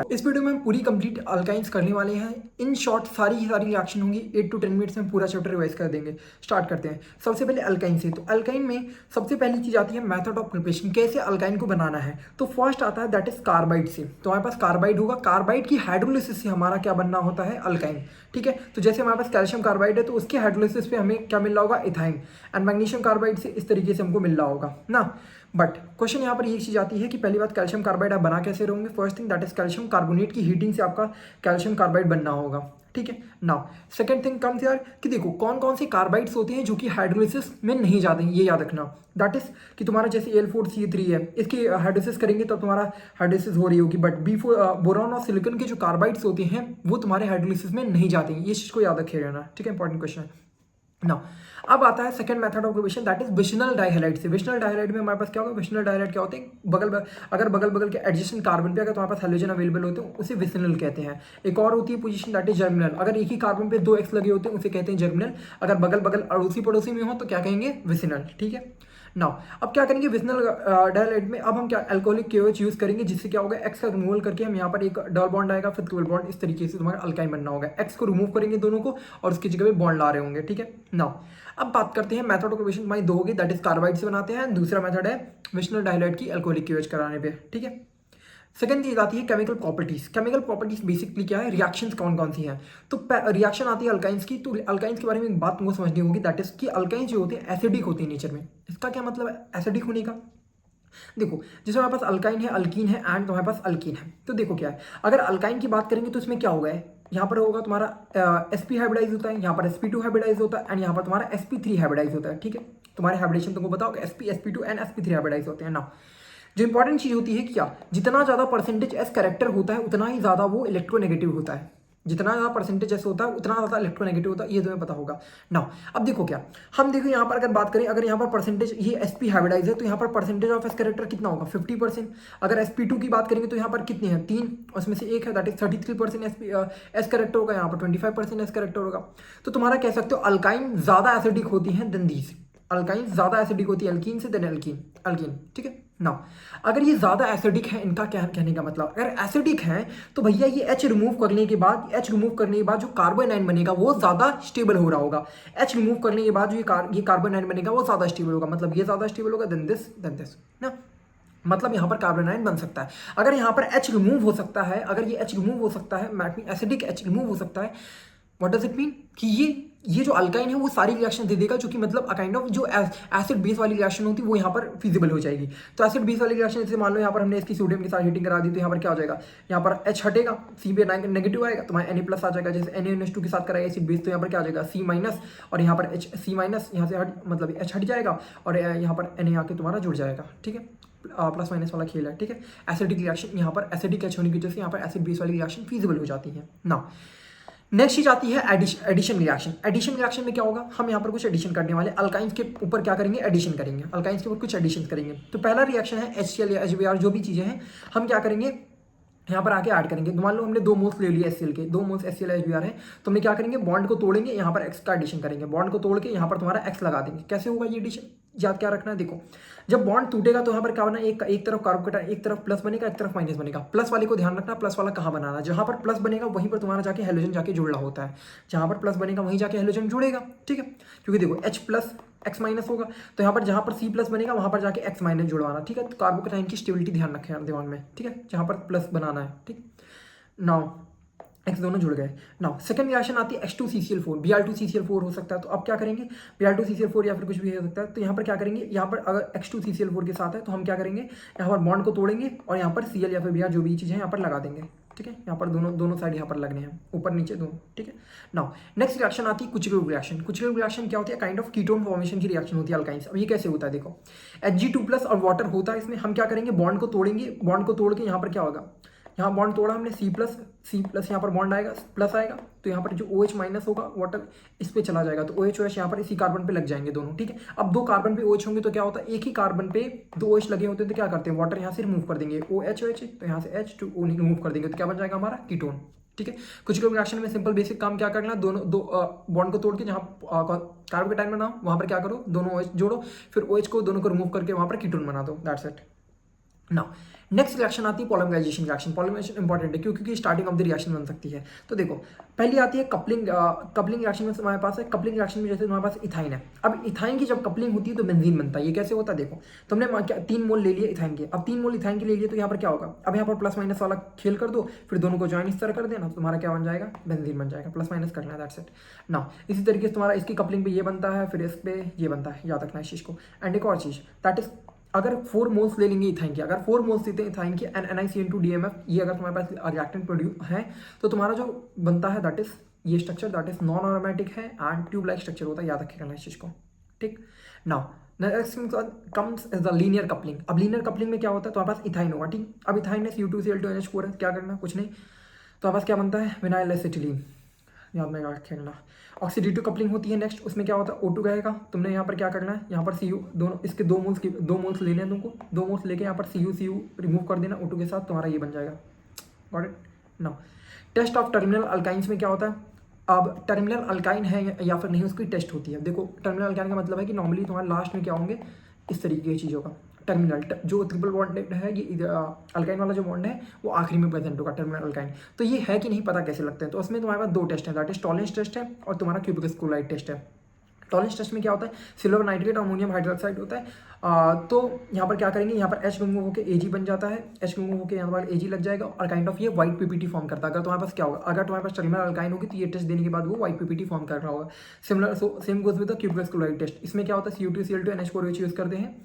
इस वीडियो में हम पूरी कंप्लीट अल्काइंस करने वाले हैं। इन शॉर्ट सारी की सारी रिएक्शन होंगी। 8 to 10 मिनट्स में पूरा चैप्टर रिवाइज कर देंगे। स्टार्ट करते हैं। सबसे पहले अल्काइन से। तो अल्काइन में सबसे पहली चीज आती है मेथड ऑफ प्रिपरेशन, कैसे अल्काइन को बनाना है। तो फर्स्ट आता है दैट इज कार्बाइड से। तो हमारे पास कार्बाइड होगा, कार्बाइड की हाइड्रोलिसिस से हमारा क्या बनना होता है, अल्काइन। ठीक है, तो जैसे हमारे पास कैल्शियम कार्बाइड है तो उसके हाइड्रोलिसिस पे हमें क्या मिल रहा होगा, इथाइन। एंड मैग्नीशियम कार्बाइड से इस तरीके से हमको मिल रहा होगा ना। बट क्वेश्चन यहाँ पर ये चीज आती है कि पहली बात कैल्शियम कार्बाइड आप बना कैसे रहोगे। First thing that is calcium carbonate की हीटिंग से आपका कैल्शियम कार्बाइड बनना होगा। ठीक है, नाउ सेकंड थिंग कम्स यार कि देखो कौन कौन से कार्बाइड्स होते हैं जो कि हाइड्रोलिसिस में नहीं जाते हैं, ये याद रखना। दैट इज कि तुम्हारा जैसे Al4C3 है, इसकी हाइड्रोलिसिस करेंगे तो तुम्हारा हाइड्रोलिसिस हो रही होगी। बट बोरॉन और सिलिकॉन के जो कार्बाइड्स होते हैं वो तुम्हारे हाइड्रोलिसिस में नहीं जाते हैं, ये चीज को याद रखिएगा ना। ठीक है, इंपॉर्टेंट क्वेश्चन है ना। अब आता है second method of preparation that is vicinal dihalide से। विशनल डाइहैलाइड में हमारे पास क्या होगा, विशनल डाइहैलाइड क्या होते हैं, अगर बगल बगल के एडजेसेंट कार्बन पे अगर तुम्हारे पास हाइड्रोजन अवेलेबल होते हैं उसे विशनल कहते हैं। एक और होती है पोजीशन दैट इज जर्मिनल। अगर एक ही कार्बन पे 2 एक्स लगे होते हैं उसे कहते हैं जर्मिनल। अगर बगल बगल अड़ोसी पड़ोसी में हो तो क्या कहेंगे, विशनल। ठीक है, नाउ अब क्या करेंगे विशनल डाइहैलाइड में। अब हम क्या अल्कोहलिक KOH यूज करेंगे, जिससे क्या होगा, एक्स का रिमूवल करके हम यहाँ पर एक डबल बॉन्ड आएगा, फिर ट्रिपल बॉन्ड, इस तरीके से तुम्हारा अल्काइन बनना होगा। एक्स को रिमूव करेंगे दोनों को और उसकी जगह पे बॉन्ड ला रहे होंगे। ठीक है, नाउ अब बात करते हैं मेथड ऑफ प्रिपरेशन। हमारी दो होगी, दैट इज कार्बाइड से बनाते हैं। दूसरा मेथड है विशनल डाइहैलाइड की अल्कोहलिक KOH कराने पे। ठीक है, सेकंड चीज आती है chemical properties. Chemical properties basically क्या है, रिएक्शंस कौन कौन सी हैं। तो रिएक्शन आती है अल्काइंस की। तो अल्काइंस के बारे में एक बात तुमको समझनी होगी, दैट इज कि अल्काइंस जो होते हैं एसिडिक होती है नेचर में। इसका क्या मतलब है एसिडिक होने का, देखो जैसे हमारे पास अल्काइन है, अल्कीन है एंड हमारे पास अल्कीन है। तो देखो क्या है, अगर अल्काइन की बात करेंगे तो इसमें क्या होगा, यहाँ पर होगा तुम्हारा sp हाइब्रिडाइज होता है, यहाँ पर sp2 हाइब्रिडाइज होता है एंड यहाँ पर तुम्हारा sp3 हाइब्रिडाइज होता है। ठीक है, तुम्हारे हाइब्रिडेशन तुमको बताओ sp sp2 and sp3 hybridise होते हैं ना। जो इंपॉर्टेंट चीज होती है क्या, जितना ज्यादा परसेंटेज एस कैरेक्टर होता है उतना ही ज्यादा वो इलेक्ट्रोनेगेटिव होता है। जितना ज्यादा परसेंटेज एस होता है उतना ज्यादा इलेक्ट्रोनेगेटिव होता है, ये तुम्हें पता होगा ना। अब देखो क्या, हम देखो यहाँ पर अगर बात करें, अगर यहाँ पर परसेंटेज ये sp हाइब्रिडाइज है तो यहाँ पर परसेंटेज ऑफ एस कैरेक्टर कितना होगा, 50%। अगर sp2 की बात करेंगे तो यहाँ पर कितने हैं, 3, उसमें से एक है दैट इज 33% एस कैरेक्टर होगा, यहाँ पर 25% एस कैरेक्टर होगा। तो तुम्हारा कह सकते हो अल्काइन ज्यादा एसिडिक होती है देन दीज। अल्काइन ज्यादा एसिडिक होती है अल्कीन से देन अल्कीन। ठीक है, नाउ अगर ये ज्यादा एसिडिक है, इनका क्या कहने का मतलब, अगर एसिडिक है तो भैया ये H रिमूव करने के बाद जो कार्बन आयन बनेगा वो ज्यादा स्टेबल हो रहा होगा। H रिमूव करने के बाद जो ये कार्बन आयन बनेगा वो ज्यादा स्टेबल होगा, मतलब ये ज्यादा स्टेबल होगा देन दिस ना। मतलब यहाँ पर कार्बन आयन बन सकता है। अगर यहाँ पर H रिमूव हो सकता है, अगर ये H रिमूव हो सकता है, एसिडिक H रिमूव हो सकता है, व्हाट डज इट मीन कि ये जो अल्काइन है वो सारी रिएक्शन दे देगा, जो कि मतलब अ काइंड ऑफ जो एसिड बेस वाली रिएक्शन होती है वो यहाँ पर फिजिबल हो जाएगी। तो एसिड बेस वाली रिएक्शन जैसे मान लो यहाँ पर हमने इसकी सोडियम के साथ हीटिंग करा दी तो यहाँ पर क्या हो जाएगा, यहाँ पर H हटेगा, C पे नेगेटिव आएगा, तुम्हारा Na+ आ जाएगा। जैसे NaNH2 के साथ कराया एसिड बेस तो यहाँ पर क्या आ जाएगा C- और यहाँ पर C- यहाँ से मतलब H हट जाएगा और यहाँ पर Na आके तुम्हारा जुड़ जाएगा। ठीक है, प्लस माइनस वाला खेल है। ठीक है, एसिडिक रिएक्शन यहाँ पर एसिडिक H होने की वजह से यहाँ पर एसिड बेस वाली रिएक्शन फिजिबल हो जाती है ना। नेक्स्ट चीज आती है एडिशन रिएक्शन। एडिशन रिएक्शन में क्या होगा, हम यहाँ पर कुछ एडिशन करने वाले, अल्काइंस के ऊपर क्या करेंगे, एडिशन करेंगे। अल्काइंस के ऊपर कुछ एडिशन करेंगे। तो पहला रिएक्शन है HCl या HBr, जो भी चीजें हैं हम क्या करेंगे, यहाँ पर आके ऐड करेंगे। मान लो हमने 2 मोल्स ले लिए HCl के, 2 मोल्स HCl HBr है, तो हमने क्या करेंगे, बॉन्ड को तोड़ेंगे, यहाँ पर X का एडिशन करेंगे। बॉन्ड को तोड़ के यहाँ पर तुम्हारा X लगा देंगे। कैसे होगा ये एडिशन, याद क्या रखना है, देखो जब बॉन्ड टूटेगा तो यहाँ पर क्या बना, एक तरफ कार्बन, एक तरफ प्लस बनेगा, एक तरफ माइनस बनेगा। प्लस वाले को ध्यान रखना, प्लस वाला कहाँ बनाना, जहाँ पर प्लस बनेगा वहीं पर तुम्हारा जाके हेलोजन जाके जुड़ना होता है। जहाँ पर प्लस बनेगा वहीं जाके हेलोजन जुड़ेगा। ठीक है, क्योंकि देखो H+ X- होगा, तो यहाँ पर जहाँ पर C+ बनेगा वहाँ पर जाके X- जुड़वाना। ठीक है, तो कार्बोकेटाइन की स्टेबिलिटी ध्यान रखें दिमाग में। ठीक है, जहाँ पर प्लस बनाना है। ठीक, नाउ एक्स दोनों जुड़ गए। नाउ सेकंड रिएक्शन आती है H2CCl4, Br2CCl4 हो सकता है। तो अब क्या करेंगे, Br2CCl4 या फिर कुछ भी हो सकता है। तो यहाँ पर क्या करेंगे, यहाँ पर अगर H2CCl4 के साथ है तो हम क्या करेंगे, यहाँ पर बॉन्ड को तोड़ेंगे और यहाँ पर Cl या फिर Br जो भी चीज़ है यहाँ पर लगा देंगे। ठीक है, यहाँ पर दोनों साइड यहाँ पर लगने हैं, ऊपर नीचे दोनों। ठीक है, नाउ नेक्स्ट रिएक्शन आती है कुचलुग रिएक्शन। कुचलुग रिएक्शन क्या होती है, काइंड ऑफ कीटोन फॉर्मेशन की रिएक्शन होती है अल्काइंस। अब ये कैसे होता है, देखो Hg2+ और वाटर होता है इसमें। हम क्या करेंगे, बॉन्ड को तोड़ेंगे, बॉन्ड को तोड़ के यहाँ पर क्या होगा, यहाँ बॉन्ड तोड़ा हमने C+ यहाँ पर बॉन्ड आएगा, प्लस आएगा, तो यहाँ पर जो OH- होगा वाटर इस पे चला जाएगा, तो OH यहाँ पर इसी कार्बन पे लग जाएंगे दोनों। ठीक है, अब 2 कार्बन पे OH होंगे तो क्या होता है, एक ही कार्बन पे 2 OH लगे होते हैं तो क्या करते हैं, वाटर यहाँ से रिमूव कर देंगे, OH तो यहाँ से H2O रिमूव कर देंगे, तो क्या बन जाएगा हमारा कीटोन। ठीक है, कुछ लोग रिएक्शन में सिंपल बेसिक काम क्या करना, दो बॉन्ड को तोड़ के जहाँ कार्बोकेटाइन बनाओ वहाँ पर क्या करो, दोनों OH जोड़ो, फिर OH को दोनों को रिमूव करके वहाँ पर कीटोन बना दो, that's it. Now next reaction आती है पॉलीमराइजेशन रिएक्शन। पॉलीमराइजेशन इंपॉर्टेंट है क्योंकि स्टार्टिंग ऑफ द रिएक्शन बन सकती है। तो देखो पहली आती है कपलिंग। कपलिंग रिएक्शन में हमारे पास है, कपलिंग रिएक्शन में जैसे तुम्हारे पास इथाइन है। अब इथाइन की जब कपलिंग होती है तो बेंजीन बनता है। ये कैसे होता है, देखो तुमने 3 मोल ले लिए इथाइन के। अब 3 मोल इथाइन के ले लिए तो यहाँ पर क्या होगा, अब यहाँ पर प्लस माइनस वाला खेल कर दो, फिर दोनों को ज्वाइन इस तरह कर देना, तो तुम्हारा क्या बन जाएगा, बेंजीन बन जाएगा। प्लस माइनस करना है, दैट्स इट। नाउ इसी तरीके से तुम्हारा इसकी कपलिंग पे ये बनता है, फिर इस पे ये बनता है, याद रखना इस चीज़ को। एंड एक और चीज़ दैट इज, अगर 4 मोल्स ले लेंगे इथाइन की, अगर 4 मोल्स लेते हैं इथाइन की एंड NiCN2DMF, ये अगर तुम्हारे पास रिएक्टेंट प्रोड्यूस है तो तुम्हारा जो बनता है दैट इज ये structure that is non aromatic है एंड ट्यूब लाइक स्ट्रक्चर होता है, याद रखिएगा इस चीज़ को, ठीक। Now next comes is the linear coupling. अब लीनियर कपलिंग में क्या होता है, तुम्हारे पास इथाइन होगा, ठीक। अब इथाइन है Cu2Cl2NH4 है, क्या करना, कुछ नहीं, तो हमारे पास क्या बनता है, विनाइल एसिटिलीन, याद में रखना। ऑक्सीडेटिव कपलिंग होती है नेक्स्ट, उसमें क्या होता है, O2 रहेगा, तुमने यहाँ पर क्या करना है, यहाँ पर Cu दोनों इसके 2 मोल्स लेने हैं तुमको, 2 मोल्स लेके यहाँ पर Cu रिमूव कर देना O2 के साथ, तुम्हारा ये बन जाएगा। Got it. Now test of terminal alkynes में क्या होता है, अब टर्मिनल अल्काइन है या फिर नहीं उसकी टेस्ट होती है। देखो टर्मिनल अल्काइन का मतलब है कि नॉर्मली तुम्हारे लास्ट में क्या होंगे, इस तरीके की चीज़ों का टर्मिनल, जो ट्रिपल बॉन्ड है, ये अल्काइन वाला जो बॉन्ड है वो आखिरी में प्रेजेंट होगा, टर्मिनल अल्काइन। तो ये है कि नहीं पता कैसे लगते हैं, तो उसमें तुम्हारे पास 2 टेस्ट हैं, दैट इज टॉलेंस टेस्ट है और तुम्हारा क्यूबिकस क्लोराइड टेस्ट है। टॉलेंस टेस्ट में क्या होता है, सिल्वर नाइट्रेट अमोनियम हाइड्रोक्साइड होता है। तो यहाँ पर क्या करेंगे, यहाँ पर H रिमूव होकर Ag बन जाता है, H रिमूव होकर यहाँ पर Ag लग जाएगा और काइंड ऑफ ये व्हाइट पीपीटी फॉर्म करता है। अगर तुम्हारे पास क्या होगा, अगर तुम्हारे पास टर्मिनल अल्काइन होगी तो ये टेस्ट देने के बाद वो व्हाइट पीपीटी फॉर्म कर रहा होगा। Similar same goes with the cuprous chloride test. इसमें क्या होता है, Cu2Cl2NH4OH यूज़ करते हैं,